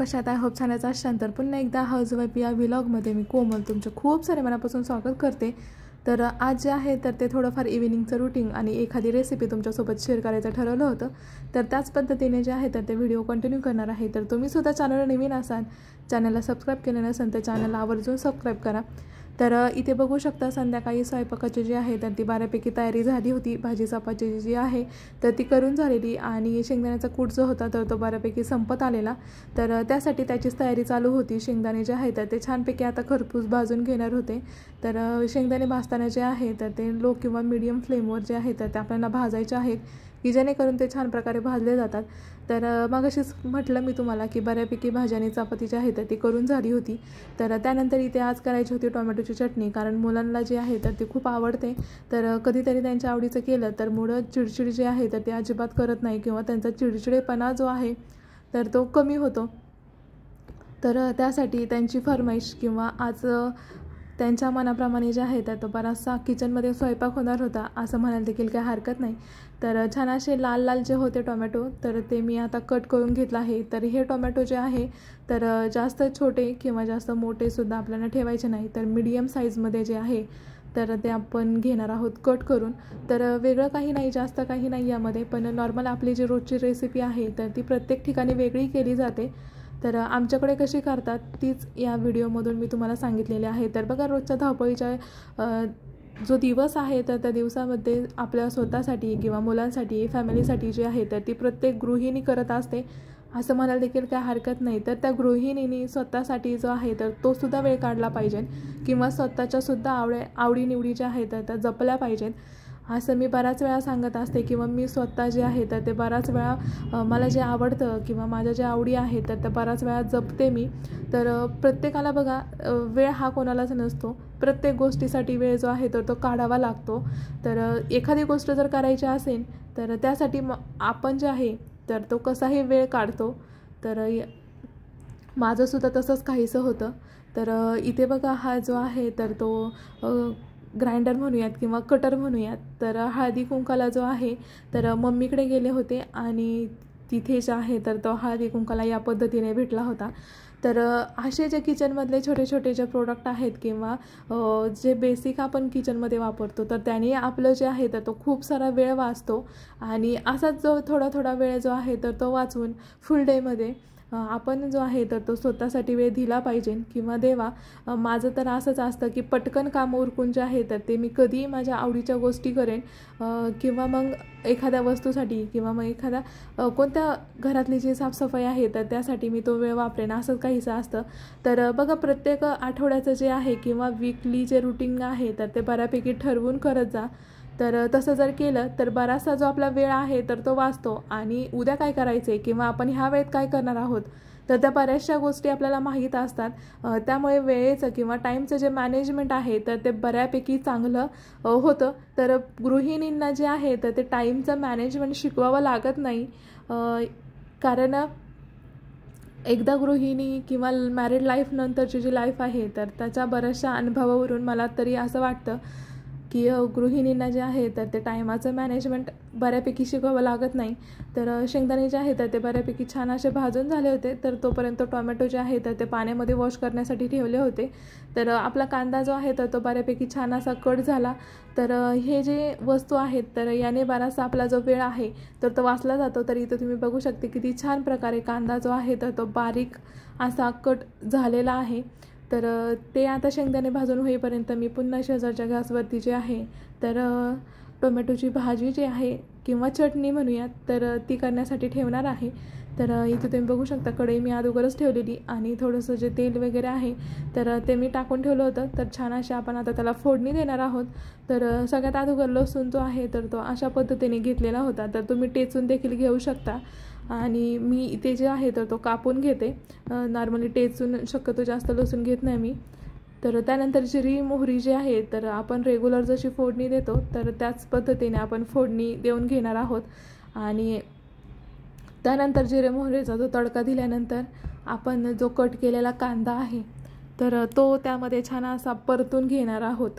कशात I hope छानच असाल तर पुन्हा एकदा हाऊसवाईफ या व्लॉगमध्ये मी कोमल तुमचे खूप सारे मनापासून स्वागत करते। तर आज जे आहे तर ते थोडंफार इव्हिनिंगचं रूटीन आणि एखादी रेसिपी तुमच्यासोबत शेअर करायचं ठरवलं होतं। तर त्याच पद्धतीने जे आहे तर ते व्हिडिओ कंटिन्यू करणार आहे। तर तुम्ही सुद्धा चॅनलला नवीन असाल, चॅनलला सबस्क्राईब केलं नसेल तर चॅनलला आवर्जून सबस्क्राईब करा। तर इथे बघू शकता संध्याकाळी स्वयंपाकाची जी आहे तर ती बऱ्यापैकी तयारी झाली होती। भाजी चपाती जी आहे तर ती करून झालेली आणि शेंगदाण्याचा कूट जो होता तर तो बऱ्यापैकी संपत आलेला। तर त्यासाठी त्याचीच तयारी चालू होती। शेंगदाणे जे आहे तर ते छानपैकी आता खरपूस भाजून घेणार होते। तर शेंगदाणे भाजताना जे आहे तर ते लो किंवा मीडियम फ्लेमवर जे आहे तर ते आपल्याला भाजायचे आहेत की जेणेकरून ते छान प्रकारे भाजले जातात। तर मगाशीच म्हटलं मी तुम्हाला की बऱ्यापैकी भाजी आणि चपाती जी आहे तर ती करून झाली होती। तर त्यानंतर इथे आज करायची होती टोमॅटोची चटणी, कारण मुलांना जी आहे तर ती खूप आवडते। तर कधीतरी त्यांच्या आवडीचं केलं तर मुलं चिडचिड जे आहे तर ते अजिबात करत नाही किंवा त्यांचा चिडचिडेपणा जो आहे तर तो कमी होतो। तर त्यासाठी त्यांची फरमाईश किंवा आज त्यांच्या मनाप्रमाणे जे आहे तर तो बराचसा किचनमध्ये स्वयंपाक होणार होता असं म्हणायला देखील काही हरकत नाही। तर छान असे लाल लाल जे होते टोमॅटो तर ते मी आता कट करून घेतलं आहे। तर हे टोमॅटो जे आहे तर जास्त छोटे किंवा जास्त मोठेसुद्धा आपल्याला ठेवायचे नाही, तर मीडियम साईजमध्ये जे आहे तर ते आपण घेणार आहोत कट करून। तर वेगळं काही नाही, जास्त काही नाही यामध्ये, पण नॉर्मल आपली जी रोजची रेसिपी आहे तर ती प्रत्येक ठिकाणी वेगळी केली जाते। तर आमच्याकडे कशी करतात तीच या व्हिडिओमधून मी तुम्हाला सांगितलेले आहे। तर बघा रोजच्या धावपळीच्या जो दिवस आहे तर त्या दिवसामध्ये आपल्या स्वतःसाठी किंवा मुलांसाठी फॅमिलीसाठी जे आहे तर ती प्रत्येक गृहिणी करत असते असं म्हणायला देखील काय हरकत नाही। तर त्या गृहिणीने स्वतःसाठी जो आहे तर तो सुद्धा वेळ काढला पाहिजे किंवा स्वतःच्या सुद्धा आवडीनिवडी ज्या आहेत तर त्या जपल्या पाहिजेत असं मी बऱ्याच वेळा सांगत असते किंवा मी स्वतः जे आहे तर ते बऱ्याच वेळा मला जे आवडतं किंवा माझ्या ज्या आवडी आहेत तर त्या बऱ्याच वेळा जपते मी। तर प्रत्येकाला बघा वेळ हा कोणालाच नसतो, प्रत्येक गोष्टीसाठी वेळ जो आहे तर तो काढावा लागतो। तर एखादी गोष्ट जर करायची असेल तर त्यासाठी आपण जे आहे तर तो कसाही वेळ काढतो। तर माझंसुद्धा तसंच काहीसं होतं। तर इथे बघा हा जो आहे तर तो ग्राइंडर म्हणूयात किंवा कटर म्हणूयात, तर हळदी कुंकाला जो आहे तर मम्मीकडे गेले होते आणि तिथे जे आहे तर तो हळदी कुंकाला या पद्धतीने भेटला होता। तर असे जे किचनमधले छोटे छोटे जे प्रोडक्ट आहेत किंवा जे बेसिक आपण किचनमध्ये वापरतो तर त्याने आपलं जे आहे तर तो खूप सारा वेळ वाचतो आणि असाच जो थोडा थोडा वेळ जो आहे तर तो वाचवून फुल डेमध्ये आपण जो आहे तर तो स्वतःसाठी वेळ दिला पाहिजे किंवा देवा। माझं तर असंच असतं की पटकन काम उरकून जे आहे तर ते मी कधीही माझ्या आवडीच्या गोष्टी करेन किंवा मग एखाद्या वस्तूसाठी किंवा मग एखाद्या कोणत्या घरातली जी साफसफाई आहे तर त्यासाठी मी तो वेळ वापरेन असंच काहीसं असतं। तर बघा प्रत्येक आठवड्याचं जे आहे किंवा वीकली जे रुटीन आहे तर ते बऱ्यापैकी ठरवून करत जा। तर तसं जर केलं तर बराचसा जो आपला वेळ आहे तर तो वाचतो आणि उद्या काय करायचं आहे किंवा आपण ह्या वेळेत काय करणार आहोत तर त्या बऱ्याचशा गोष्टी आपल्याला माहीत असतात। त्यामुळे वेळेचं किंवा टाईमचं जे मॅनेजमेंट आहे तर ते बऱ्यापैकी चांगलं होतं। तर गृहिणींना जे आहे तर ते टाईमचं मॅनेजमेंट शिकवावं लागत नाही, कारण एकदा गृहिणी किंवा मॅरिड लाईफ नंतरची जी लाईफ आहे तर त्याच्या बऱ्याचशा अनुभवावरून मला तरी असं वाटतं की गृहिणींना जे आहे तर ते टायमाचं मॅनेजमेंट बऱ्यापैकी शिकवावं लागत नाही। तर शेंगदाणे जे आहे तर ते बऱ्यापैकी छान असे भाजून झाले होते। तर तोपर्यंत टोमॅटो जे आहे तर ते पाण्यामध्ये वॉश करण्यासाठी ठेवले होते। तर आपला कांदा जो आहे तर तो बऱ्यापैकी छान असा कट झाला। तर हे जे वस्तू आहेत तर याने बराचसा आपला जो वेळ आहे तर तो वाचला जातो। तर इथं तुम्ही बघू शकते किती छान प्रकारे कांदा जो आहे तर तो बारीक असा कट झालेला आहे। तर ते आता शेंगदाणे भाजून होईपर्यंत मी पुन्हा शेजारच्या गॅसवरती जे आहे तर टोमॅटोची भाजी जी आहे किंवा चटणी म्हणूयात तर ती करण्यासाठी ठेवणार आहे। तर इथे तुम्ही बघू शकता कढई मी अगोदरच ठेवलेली आणि थोडंसं जे तेल वगैरे आहे तर ते मी टाकून ठेवलं होतं। तर छान अशी आपण आता त्याला फोडणी देणार आहोत। तर सगळ्यात अगोदर लसूण जो आहे तर तो अशा पद्धतीने घेतलेला होता, तर तुम्ही टेचून देखील घेऊ शकता आणि मी इथे जे आहे तर तो कापून घेते। नॉर्मली टेचून शक्यतो जास्त लसूण घेत नाही मी। तर त्यानंतर जिरी मोहरी जी आहे तर आपण रेग्युलर जशी फोडणी देतो तर त्याच पद्धतीने आपण फोडणी देऊन घेणार आहोत आणि त्यानंतर जिरे मोहरीचा जो तडका दिल्यानंतर आपण जो कट केलेला कांदा आहे तर तो त्यामध्ये छान असा परतून घेणार आहोत।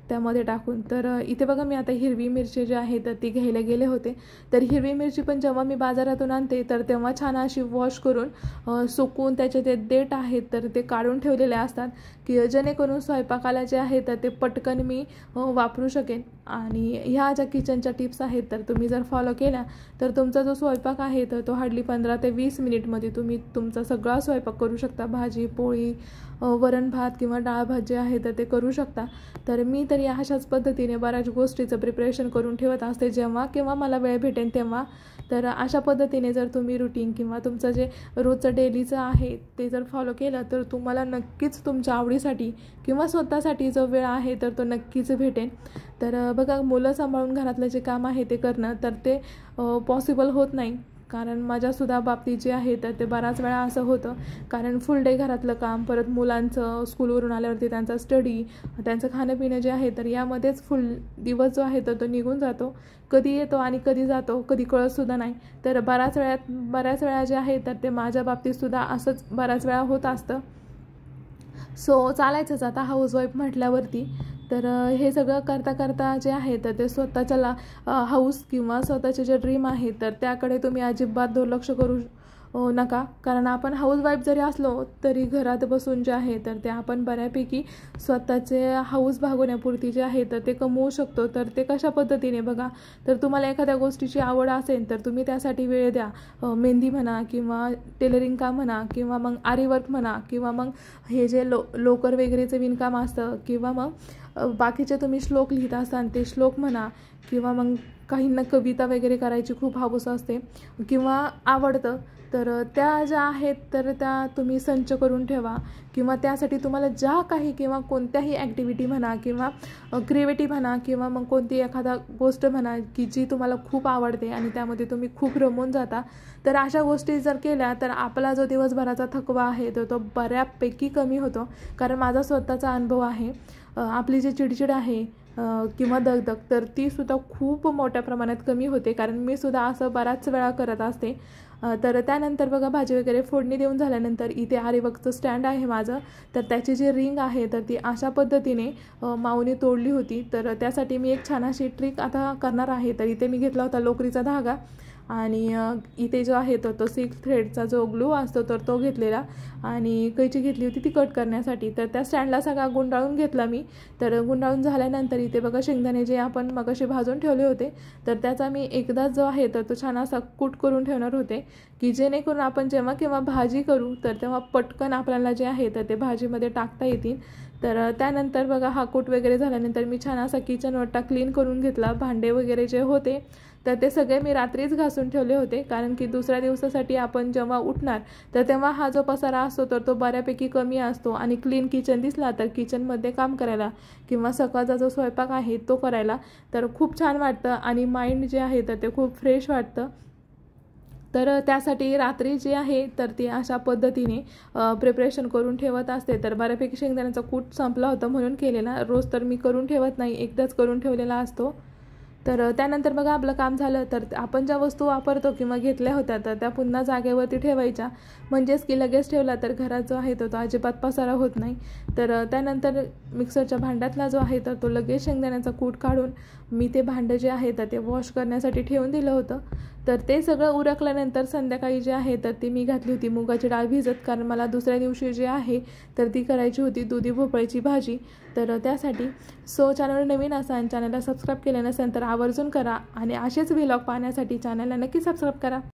त्यामध्ये टाकून. तर इथे बघा मी आता हिरवी मिरची जी आहे तर ती घ्यायला गेले होते. तर हिरवी मिरची पण जेव्हा मी बाजारातून आणते तर तेव्हा छान अशी वॉश करून सुकवून त्याचे ते देठ आहेत तर ते काढून ठेवलेले असतात, की जेणेकरून स्वयंपाकाला जे आहे तर ते पटकन मी वापरू शकेन. आणि ह्या ज्या किचनच्या टिप्स आहेत तर तुम्ही जर फॉलो केल्या तर तुमचा जो स्वयंपाक आहे तर तो हार्डली 15 ते 20 मिनिटमध्ये तुम्ही तुमचा सगळा स्वयंपाक करू शकता. भाजी पोळी, वरण भात किंवा डाळ भात जे आहे तर ते करू शकता. तर मी तर या अशाच पद्धतीने बऱ्याच गोष्टीचं प्रिपरेशन करून ठेवत असते जेव्हा केव्हा मला वेळ भेटेल तेव्हा. तर अशा पद्धतीने जर तुम्ही रुटीन किंवा तुमचं जे रोजचं डेलीचं आहे ते जर फॉलो केलं तर तुम्हाला नक्कीच तुमच्या आवडीसाठी किंवा स्वतःसाठी जो वेळ आहे तर तो नक्कीच भेटेल. तर बघा, मुलं सांभाळून घरातलं जे काम आहे ते करणं तर ते पॉसिबल होत नाही. कारण माझ्यासुद्धा बाबतीत जे आहे तर ते बऱ्याच वेळा असं होतं, कारण फुल डे घरातलं काम, परत मुलांचं स्कूलवरून आल्यावरती त्यांचा स्टडी, त्यांचं खाणंपिणं जे आहे तर यामध्येच फुल दिवस जो आहे तर तो निघून जातो. कधी येतो आणि कधी जातो कधी कळतसुद्धा नाही. तर बऱ्याच वेळा जे आहे तर ते माझ्या बाबतीतसुद्धा असंच बऱ्याच वेळा होत असतं. सो चालायचंच आता हाऊसवाईफ म्हटल्यावरती. तर हे सगळं करता करता जे आहे तर ते स्वतःच्याला हाऊस किंवा स्वतःचे जे ड्रीम आहे तर त्याकडे तुम्ही अजिबात दुर्लक्ष करू नका. कारण आपण हाऊसवाईफ जरी असलो तरी घरात बसून जे आहे तर ते आपण बऱ्यापैकी स्वतःचे हाऊस भागवण्यापुरती जे आहे तर ते कमवू शकतो. तर ते कशा पद्धतीने बघा, तर तुम्हाला एखाद्या गोष्टीची आवड असेल तर तुम्ही त्यासाठी वेळ द्या. मेहंदी म्हणा किंवा टेलरिंग काम म्हणा किंवा मग आरी वर्क म्हणा किंवा मग हे जे लोकर वगैरेचं विणकाम असतं किंवा मग बाकीचे तुम्ही श्लोक लिहित असाल ते श्लोक म्हणा किंवा मग काहींना कविता वगैरे करायची खूप हौस असते किंवा आवडतं. तर त्या ज्या आहेत तर त्या तुम्ही संच करून ठेवा किंवा त्यासाठी तुम्हाला ज्या काही किंवा कोणत्याही ॲक्टिव्हिटी म्हणा किंवा क्रिएटिव्हिटी म्हणा किंवा मग कोणती एखादा गोष्ट म्हणा की जी तुम्हाला खूप आवडते आणि त्यामध्ये तुम्ही खूप रमून जाता. तर अशा गोष्टी जर केल्या तर आपला जो दिवसभराचा थकवा आहे तो बऱ्यापैकी कमी होतो. कारण माझा स्वतःचा अनुभव आहे. आपली जी चिडचिड आहे किंवा दगदग तर तीसुद्धा खूप मोठ्या प्रमाणात कमी होते. कारण मी सुद्धा असं बऱ्याच वेळा करत असते. तर त्यानंतर बघा, भाजी वगैरे फोडणी देऊन झाल्यानंतर इथे आरीवर्कचं स्टँड आहे माझं. तर त्याची जी रिंग आहे तर ती अशा पद्धतीने माऊने तोडली होती. तर त्यासाठी मी एक छान अशी ट्रिक आता करणार आहे. तर इथे मी घेतला होता लोकरीचा धागा आणि इथे जो आहे तो 6 थ्रेडचा जो ग्लू असतो तर तो घेतलेला आणि कैची घेतली होती ती कट करण्यासाठी. तर त्या स्टँडला सगळा गुंडाळून घेतला मी. तर गुंडाळून झाल्यानंतर इथे बघा शेंगदाणे जे आपण मगाशी भाजून ठेवले होते तर त्याचा मी एकदाच जो आहे तर तो छान असा कूट करून ठेवणार होते, की जेणेकरून आपण जेव्हा केव्हा भाजी करू तर तेव्हा पटकन आपल्याला जे आहे तर ते भाजीमध्ये टाकता येतील. तर त्यानंतर बघा हा कूट वगैरे झाल्यानंतर मी छान असा किचन ओटा क्लीन करून घेतला. भांडे वगैरे जे होते तर ते सगळे मी रात्रीच घासून ठेवले होते, कारण की दुसऱ्या दिवसासाठी आपण जेव्हा उठणार तर तेव्हा हा जो पसारा असतो तर तो बऱ्यापैकी कमी असतो आणि क्लीन किचन दिसला तर किचनमध्ये काम करायला किंवा सकाळचा जो स्वयंपाक आहे तो करायला तर खूप छान वाटतं आणि माइंड जे आहे तर ते खूप फ्रेश वाटतं. तर त्यासाठी रात्री जे आहे तर ती अशा पद्धतीने प्रिपरेशन करून ठेवत असते. तर बऱ्यापैकी शेंगदाण्याचा कूट संपला होता म्हणून केलेला. रोज तर मी करून ठेवत नाही, एकदाच करून ठेवलेला असतो. तर त्यानंतर बघा आपलं काम झालं तर आपण ज्या वस्तू वापरतो किंवा घेतल्या होत्या तर त्या पुन्हा जागेवरती ठेवायच्या, म्हणजेच की लगेच ठेवला तर घरात जो आहे तो अजिबात पसारा होत नाही. तर त्यानंतर मिक्सरच्या भांड्यातला जो आहे तर तो लगेच शेंगदाण्याचा कूट काढून मी ते भांडं जे आहे तर ते वॉश करण्यासाठी ठेवून दिलं होतं. तर ते सगळं उरकल्यानंतर संध्याकाळी जे आहे तर ती मी घातली होती मुगाची डाळ भिजत, कारण मला दुसऱ्या दिवशी जे आहे तर ती करायची होती दुधी भोपळ्याची भाजी. तर त्यासाठी चॅनल नवीन असाल, चॅनलला सबस्क्राईब केलं नसेल तर आवर्जून करा आणि असेच व्लॉग पाहण्यासाठी चॅनलला नक्की सबस्क्राईब करा.